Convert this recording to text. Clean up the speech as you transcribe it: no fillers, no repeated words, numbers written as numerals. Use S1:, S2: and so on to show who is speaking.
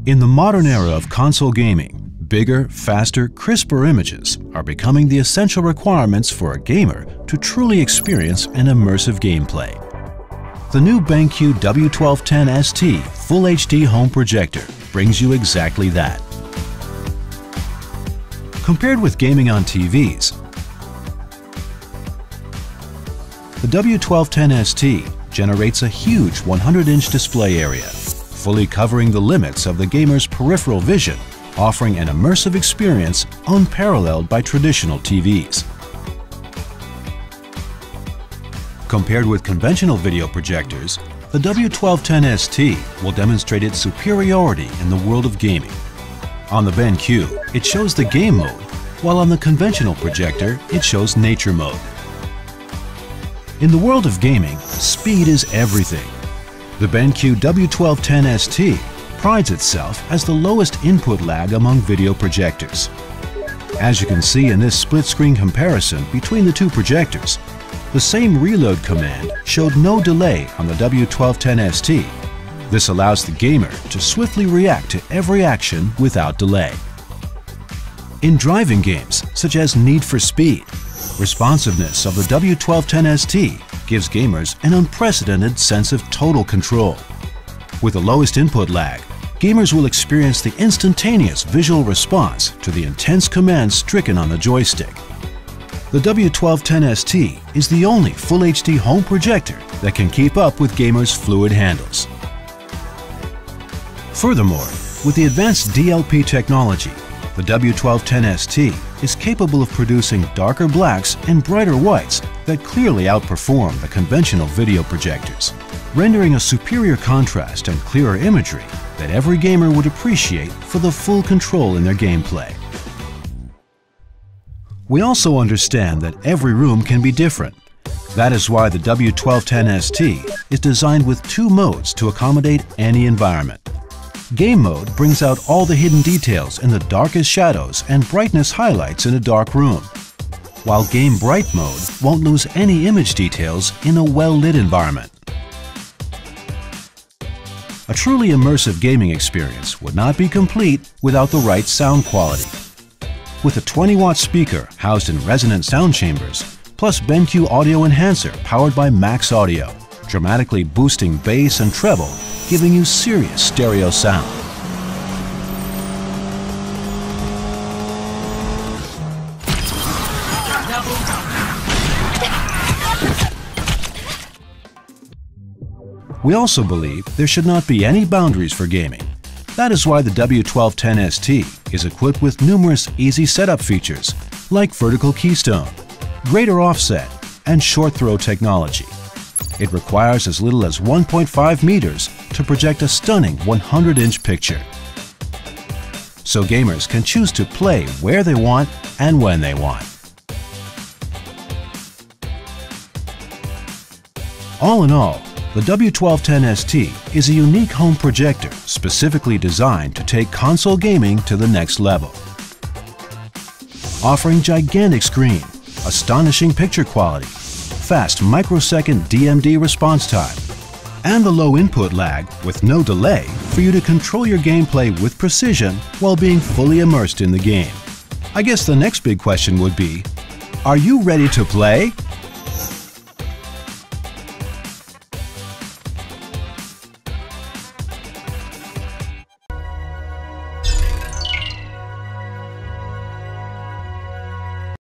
S1: In the modern era of console gaming, bigger, faster, crisper images are becoming the essential requirements for a gamer to truly experience an immersive gameplay. The new BenQ W1210ST Full HD Home Projector brings you exactly that. Compared with gaming on TVs, the W1210ST generates a huge 100-inch display area, fully covering the limits of the gamer's peripheral vision, offering an immersive experience unparalleled by traditional TVs. Compared with conventional video projectors, the W1210ST will demonstrate its superiority in the world of gaming. On the BenQ, it shows the game mode, while on the conventional projector, it shows nature mode. In the world of gaming, speed is everything. The BenQ W1210ST prides itself as the lowest input lag among video projectors. As you can see in this split-screen comparison between the two projectors, the same reload command showed no delay on the W1210ST. This allows the gamer to swiftly react to every action without delay. In driving games such as Need for Speed, responsiveness of the W1210ST gives gamers an unprecedented sense of total control. With the lowest input lag, gamers will experience the instantaneous visual response to the intense commands stricken on the joystick. The W1210ST is the only Full HD home projector that can keep up with gamers' fluid handles. Furthermore, with the advanced DLP technology, the W1210ST is capable of producing darker blacks and brighter whites that clearly outperform the conventional video projectors, rendering a superior contrast and clearer imagery that every gamer would appreciate for the full control in their gameplay. We also understand that every room can be different. That is why the W1210ST is designed with two modes to accommodate any environment. Game mode brings out all the hidden details in the darkest shadows and brightness highlights in a dark room, while Game Bright mode won't lose any image details in a well-lit environment. A truly immersive gaming experience would not be complete without the right sound quality. With a 20-watt speaker housed in resonant sound chambers, plus BenQ audio enhancer powered by Max Audio, dramatically boosting bass and treble, giving you serious stereo sound. We also believe there should not be any boundaries for gaming. That is why the W1210ST is equipped with numerous easy setup features like vertical keystone, greater offset, and short throw technology. It requires as little as 1.5 meters to project a stunning 100-inch picture. So gamers can choose to play where they want and when they want. All in all, the W1210ST is a unique home projector specifically designed to take console gaming to the next level. Offering gigantic screen, astonishing picture quality, fast microsecond DMD response time, and the low input lag with no delay for you to control your gameplay with precision while being fully immersed in the game. I guess the next big question would be, are you ready to play?